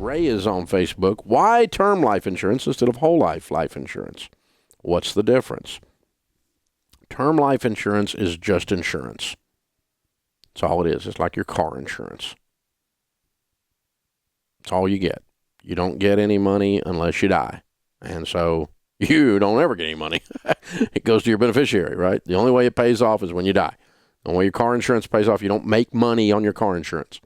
Ray is on Facebook. Why term life insurance instead of whole life insurance? What's the difference? Term life insurance is just insurance. That's all it is. It's like your car insurance. It's all you get. You don't get any money unless you die. And so you don't ever get any money. It goes to your beneficiary, right? The only way it pays off is when you die. The only way your car insurance pays off, you don't make money on your car insurance,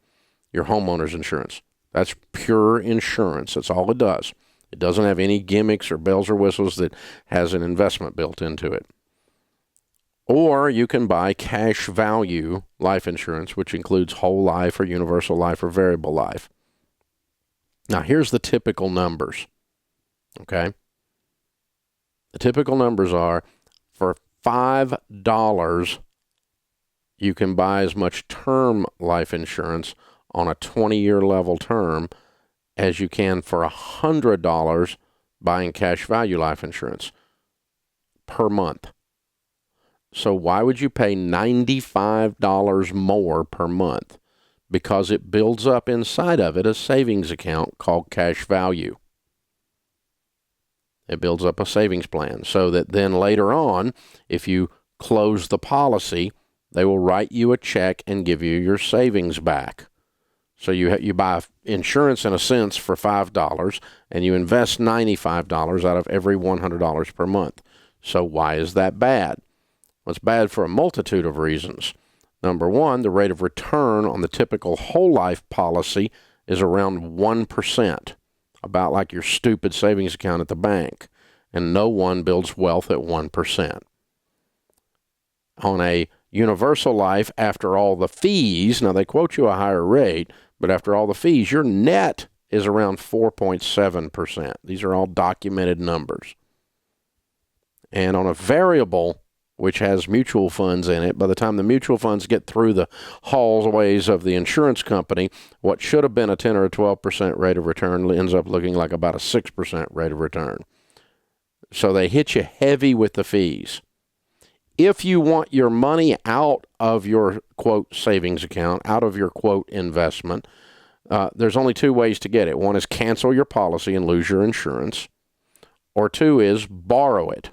your homeowner's insurance. That's pure insurance. That's all it does. It doesn't have any gimmicks or bells or whistles that has an investment built into it. Or you can buy cash value life insurance, which includes whole life or universal life or variable life. Now, here's the typical numbers, okay? The typical numbers are for $5, you can buy as much term life insurance on a 20-year level term as you can for $100 buying cash value life insurance per month. So why would you pay $95 more per month? Because it builds up inside of it a savings account called cash value. It builds up a savings plan so that then later on, if you close the policy, they will write you a check and give you your savings back. So you buy insurance in a sense for $5 and you invest $95 out of every $100 per month. So why is that bad? Well, it's bad for a multitude of reasons. Number one, the rate of return on the typical whole life policy is around 1%, about like your stupid savings account at the bank. And no one builds wealth at 1%. On a universal life, after all the fees, now they quote you a higher rate, but after all the fees, your net is around 4.7%. These are all documented numbers. And on a variable, which has mutual funds in it, by the time the mutual funds get through the hallways of the insurance company, what should have been a 10 or a 12% rate of return ends up looking like about a 6% rate of return. So they hit you heavy with the fees. If you want your money out of your, quote, savings account, out of your, quote, investment, there's only two ways to get it. One is cancel your policy and lose your insurance, or two is borrow it.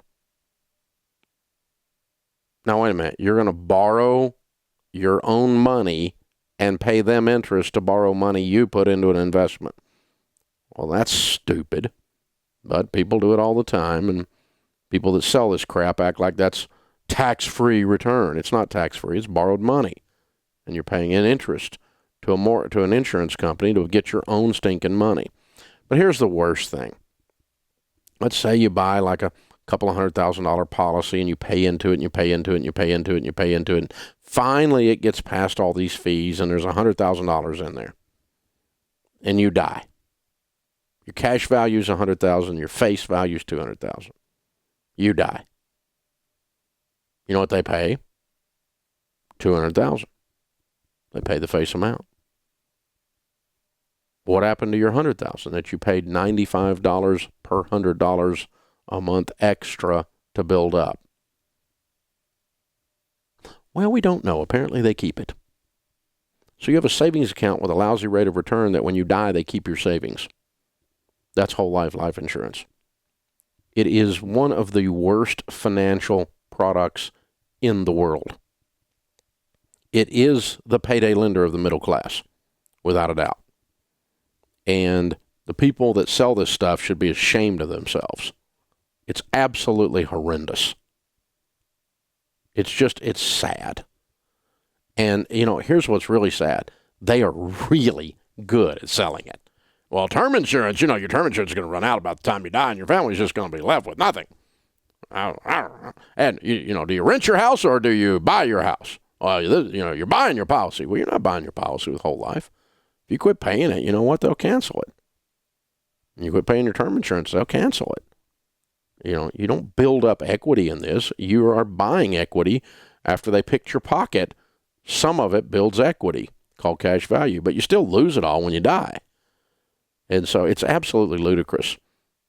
Now, wait a minute. You're going to borrow your own money and pay them interest to borrow money you put into an investment. Well, that's stupid, but people do it all the time, and people that sell this crap act like that's tax-free return. It's not tax-free. It's borrowed money, and you're paying in interest to an insurance company to get your own stinking money. But here's the worst thing. Let's say you buy like a couple of $100,000 policy and you pay into it and you pay into it and you pay into it and you pay into it. And finally, it gets past all these fees and there's $100,000 in there, and you die. Your cash value is $100,000. Your face value is $200,000. You die. You know what they pay? $200,000. They pay the face amount. What happened to your $100,000 that you paid $95 per $100 a month extra to build up? Well, we don't know. Apparently they keep it. So you have a savings account with a lousy rate of return that when you die, they keep your savings. That's whole life insurance. It is one of the worst financial products in the world. It is the payday lender of the middle class, without a doubt. And the people that sell this stuff should be ashamed of themselves. It's absolutely horrendous. It's sad. And, here's what's really sad. They are really good at selling it. Well, term insurance, your term insurance is going to run out about the time you die, and your family's just going to be left with nothing. And, do you rent your house or do you buy your house? Well, you're buying your policy. Well, you're not buying your policy with whole life. If you quit paying it, you know what? They'll cancel it. And you quit paying your term insurance, they'll cancel it. You don't build up equity in this. You are buying equity after they picked your pocket. Some of it builds equity called cash value, but you still lose it all when you die. And so it's absolutely ludicrous,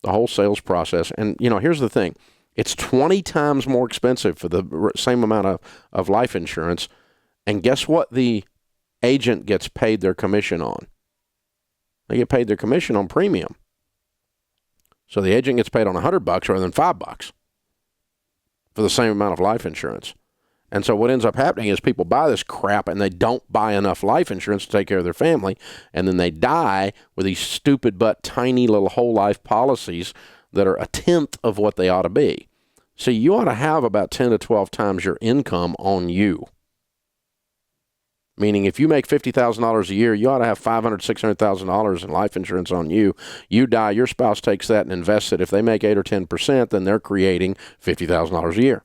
the whole sales process. And, here's the thing. It's 20 times more expensive for the same amount of life insurance. And guess what the agent gets paid their commission on? They get paid their commission on premium. So the agent gets paid on $100 rather than $5 for the same amount of life insurance. And so what ends up happening is people buy this crap and they don't buy enough life insurance to take care of their family, and then they die with these stupid but tiny little whole life policies that are a tenth of what they ought to be. So you ought to have about 10 to 12 times your income on you. Meaning if you make $50,000 a year, you ought to have $500,000, $600,000 in life insurance on you. You die, your spouse takes that and invests it. If they make 8 or 10%, then they're creating $50,000 a year.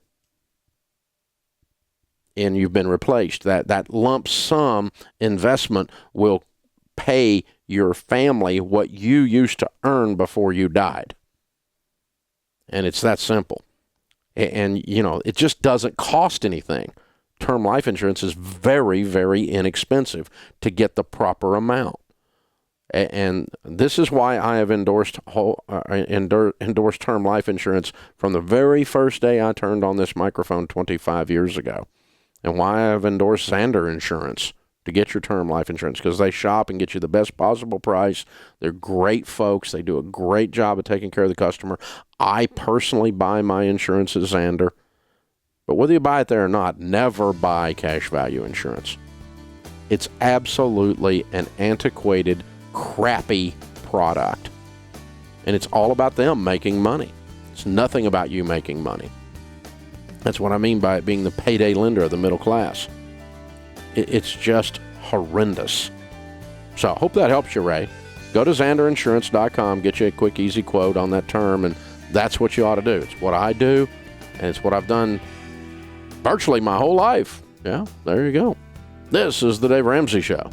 And you've been replaced. That lump sum investment will pay your family what you used to earn before you died. And it's that simple. And, you know, it just doesn't cost anything. Term life insurance is very, very inexpensive to get the proper amount. And this is why I have endorsed term life insurance from the very first day I turned on this microphone 25 years ago. And why I have endorsed Zander Insurance to get your term life insurance, because they shop and get you the best possible price. They're great folks. They do a great job of taking care of the customer. I personally buy my insurance at Zander. But whether you buy it there or not, never buy cash value insurance. It's absolutely an antiquated, crappy product. And it's all about them making money. It's nothing about you making money. That's what I mean by it being the payday lender of the middle class. It's just horrendous. So I hope that helps you, Ray. Go to ZanderInsurance.com, get you a quick, easy quote on that term, and that's what you ought to do. It's what I do, and it's what I've done virtually my whole life. Yeah, there you go. This is the Dave Ramsey Show.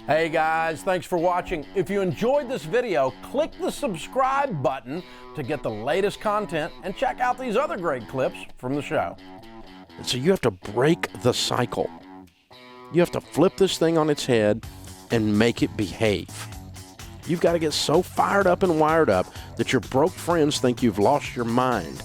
Hey guys, thanks for watching. If you enjoyed this video, click the subscribe button to get the latest content and check out these other great clips from the show. So you have to break the cycle. You have to flip this thing on its head and make it behave. You've got to get so fired up and wired up that your broke friends think you've lost your mind.